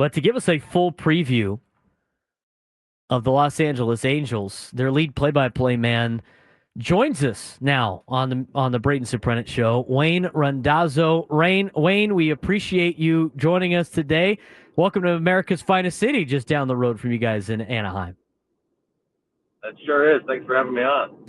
But to give us a full preview of the Los Angeles Angels, their lead play-by-play man joins us now on the Braden Soprano Show. Wayne Randazzo. Wayne, we appreciate you joining us today. Welcome to America's finest city, just down the road from you guys in Anaheim. That sure is. Thanks for having me on.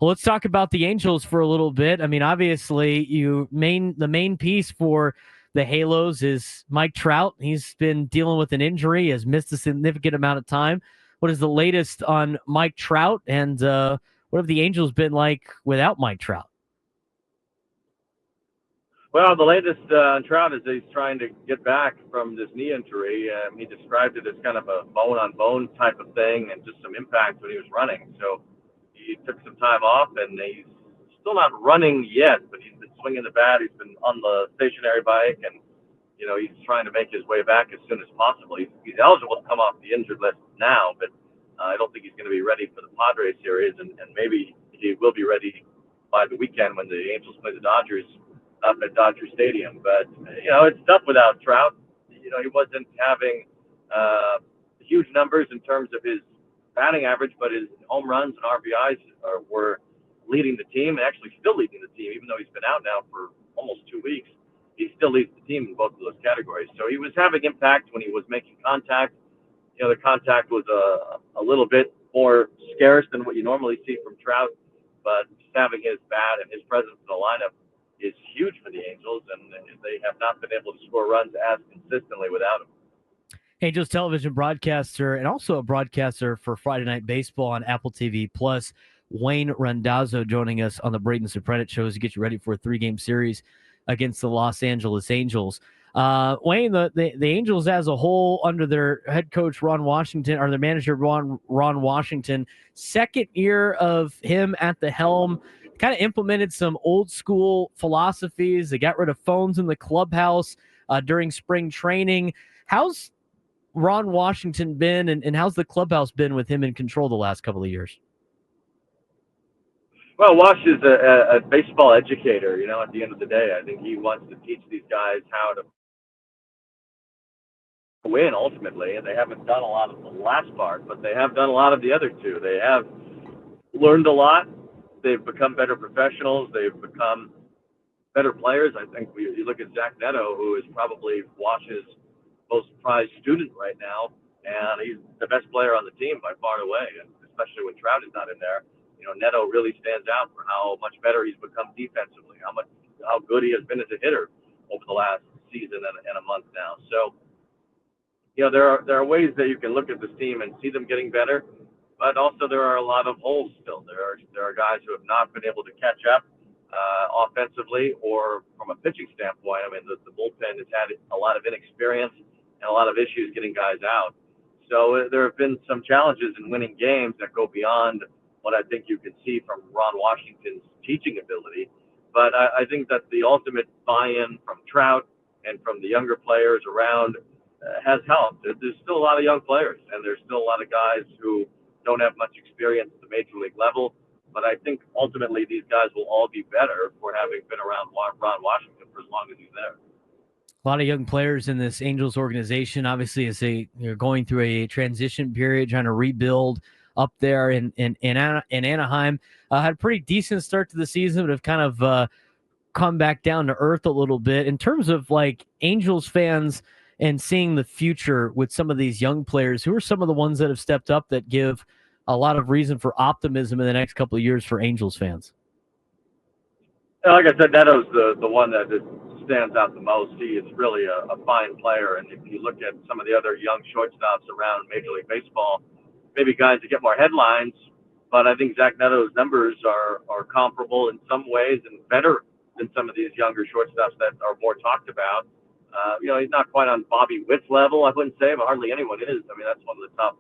Well, let's talk about the Angels for a little bit. I mean, obviously, the main piece for the Halos is Mike Trout. He's been dealing with an injury, has missed a significant amount of time. What is the latest on Mike Trout, and what have the Angels been like without Mike Trout? Well, the latest on Trout is he's trying to get back from this knee injury. He described it as kind of a bone-on-bone type of thing and just some impact when he was running. So he took some time off, and he's still not running yet, but he's been swinging the bat. He's been on the stationary bike, and he's trying to make his way back as soon as possible. He's eligible to come off the injured list now, but I don't think he's going to be ready for the Padres series, and maybe he will be ready by the weekend when the Angels play the Dodgers up at Dodger Stadium. But it's tough without Trout. He wasn't having huge numbers in terms of his batting average, but his home runs and RBIs were leading the team, and actually still leading the team, even though he's been out now for almost 2 weeks. He still leads the team in both of those categories. So he was having impact when he was making contact. The contact was a little bit more scarce than what you normally see from Trout, but just having his bat and his presence in the lineup is huge for the Angels, and they have not been able to score runs as consistently without him. Angels television broadcaster and also a broadcaster for Friday Night Baseball on Apple TV Plus, Wayne Randazzo, joining us on the Braden Soprano Show to get you ready for a 3-game series against the Los Angeles Angels. Wayne, the Angels as a whole, under their head coach Ron Washington, or their manager Ron Washington, second year of him at the helm, kind of implemented some old school philosophies. They got rid of phones in the clubhouse during spring training. How's Ron Washington been, and how's the clubhouse been with him in control the last couple of years? Well, Wash is a baseball educator, at the end of the day. I think he wants to teach these guys how to win ultimately, and they haven't done a lot of the last part, but they have done a lot of the other two. They have learned a lot. They've become better professionals. They've become better players. I think you look at Zach Neto, who is probably Wash's most prized student right now, and he's the best player on the team by far and away, and especially when Trout is not in there. Neto really stands out for how much better he's become defensively, how good he has been as a hitter over the last season and a month now. So, there are ways that you can look at this team and see them getting better, but also there are a lot of holes still. There are guys who have not been able to catch up offensively or from a pitching standpoint. I mean, the bullpen has had a lot of inexperience and a lot of issues getting guys out. So there have been some challenges in winning games that go beyond what I think you can see from Ron Washington's teaching ability. But I think that the ultimate buy-in from Trout and from the younger players around has helped. There's still a lot of young players, and there's still a lot of guys who don't have much experience at the major league level. But I think ultimately these guys will all be better for having been around Ron Washington for as long as he's there. A lot of young players in this Angels organization, obviously, as they're going through a transition period, trying to rebuild up there in Anaheim. Had a pretty decent start to the season, but have kind of come back down to earth a little bit. In terms of like Angels fans and seeing the future with some of these young players, who are some of the ones that have stepped up that give a lot of reason for optimism in the next couple of years for Angels fans? Like I said, Neto's the one that stands out the most. He is really a fine player, and if you look at some of the other young shortstops around Major League Baseball, maybe guys that get more headlines, but I think Zach Neto's numbers are comparable in some ways and better than some of these younger shortstops that are more talked about. He's not quite on Bobby Witt's level, I wouldn't say, but hardly anyone is. I mean, that's one of the top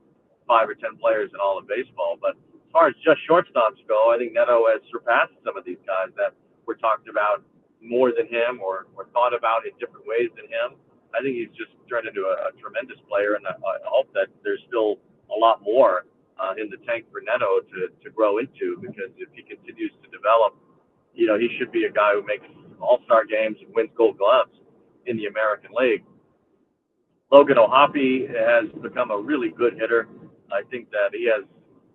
5 or 10 players in all of baseball. But as far as just shortstops go, I think Neto has surpassed some of these guys that were talked about more than him or thought about in different ways than him. I think he's just turned into a tremendous player, and I hope that there's still a lot more in the tank for Neto to grow into, because if he continues to develop, he should be a guy who makes all-star games and wins gold gloves in the American League. Logan O'Hoppe has become a really good hitter. I think that he has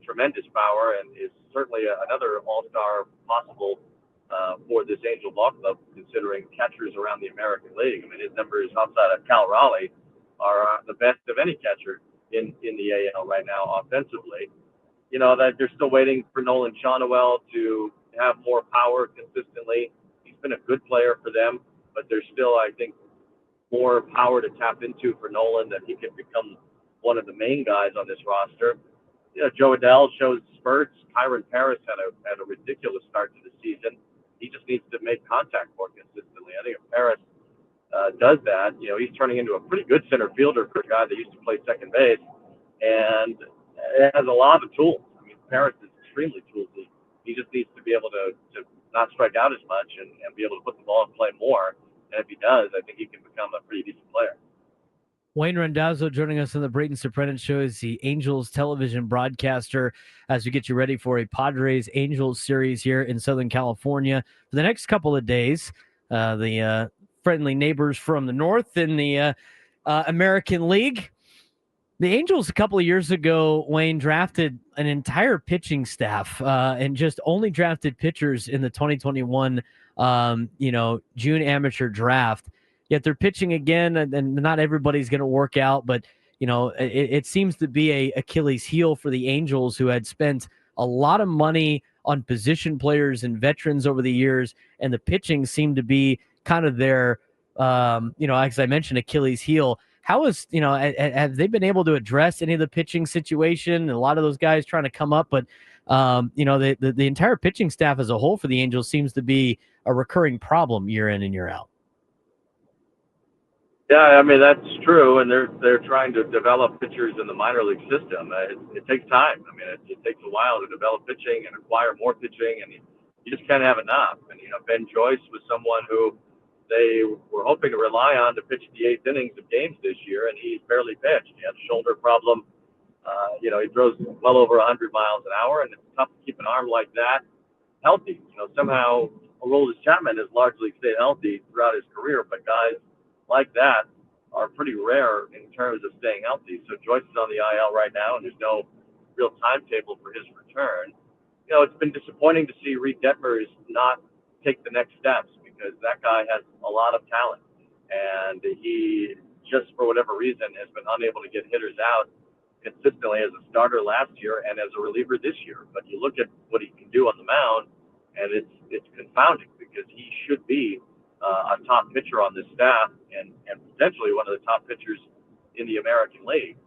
tremendous power and is certainly another all-star possible for this Angel Ball Club, considering catchers around the American League. I mean, his numbers outside of Cal Raleigh are the best of any catcher in the AL right now offensively. You know, that they're still waiting for Nolan Shawnuel to have more power consistently. He's been a good player for them, but there's still, I think, more power to tap into for Nolan, that he can become one of the main guys on this roster. You know, Joe Adell shows spurts. Kyron Paris had a ridiculous start to the season. He just needs to make contact more consistently. I think if Paris does that, you know, he's turning into a pretty good center fielder for a guy that used to play second base, and has a lot of tools. I mean, Paris is extremely toolsy. He just needs to be able to not strike out as much and be able to put the ball in play more. And if he does, I think he can become a pretty decent player. Wayne Randazzo joining us on the Braden Soprano Show is the Angels television broadcaster as we get you ready for a Padres Angels series here in Southern California for the next couple of days. The friendly neighbors from the north in the American League. The Angels a couple of years ago, Wayne, drafted an entire pitching staff and just only drafted pitchers in the 2021 June amateur draft. Yet they're pitching again, and not everybody's going to work out, but it seems to be a Achilles heel for the Angels, who had spent a lot of money on position players and veterans over the years, and the pitching seemed to be kind of their as I mentioned, Achilles heel. How is, have they been able to address any of the pitching situation? A lot of those guys trying to come up, but the entire pitching staff as a whole for the Angels seems to be a recurring problem year in and year out. Yeah, I mean, that's true, and they're trying to develop pitchers in the minor league system. It takes time. I mean, it takes a while to develop pitching and acquire more pitching, and you just can't have enough. And Ben Joyce was someone who they were hoping to rely on to pitch the eighth innings of games this year, and he's barely pitched. He had a shoulder problem. He throws well over 100 miles an hour, and it's tough to keep an arm like that healthy. Somehow Aroldis Chapman has largely stayed healthy throughout his career, but guys like that are pretty rare in terms of staying healthy. So Joyce is on the IL right now, and there's no real timetable for his return. It's been disappointing to see Reed Detmers not take the next steps, because that guy has a lot of talent, and he just, for whatever reason, has been unable to get hitters out consistently as a starter last year and as a reliever this year. But you look at what he can do on the mound, and it's confounding, because he should be a top pitcher on this staff, and potentially one of the top pitchers in the American League.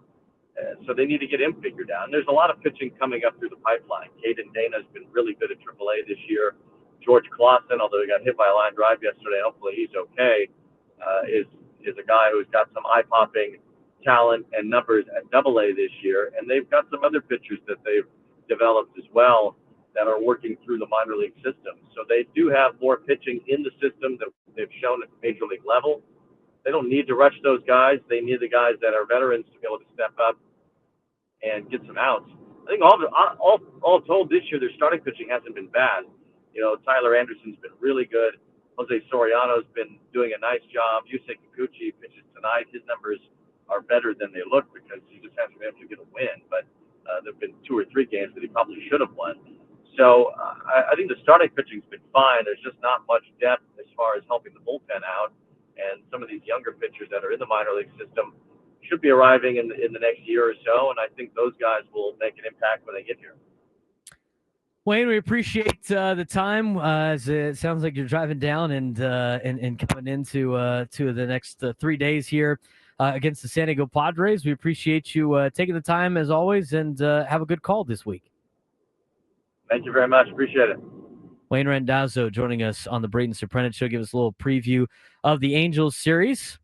So they need to get him figured out. And there's a lot of pitching coming up through the pipeline. Caden Dana's been really good at AAA this year. George Clausen, although he got hit by a line drive yesterday, hopefully he's okay, is a guy who's got some eye-popping talent and numbers at AA this year. And they've got some other pitchers that they've developed as well that are working through the minor league system. So they do have more pitching in the system that they've shown at the major league level. They don't need to rush those guys. They need the guys that are veterans to be able to step up and get some outs. I think all told this year, their starting pitching hasn't been bad. Tyler Anderson's been really good. Jose Soriano's been doing a nice job. Yusei Kikuchi pitches tonight. His numbers are better than they look, because he just hasn't been able to get a win. But there have been 2 or 3 games that he probably should have won. So I think the starting pitching's been fine. There's just not much depth as far as helping the bullpen out. And some of these younger pitchers that are in the minor league system should be arriving in the next year or so. And I think those guys will make an impact when they get here. Wayne, we appreciate the time. As it sounds like you're driving down and coming into to the next 3 days here against the San Diego Padres. We appreciate you taking the time as always, and have a good call this week. Thank you very much. Appreciate it. Wayne Randazzo joining us on the Braden Soprano Show. Give us a little preview of the Angels series.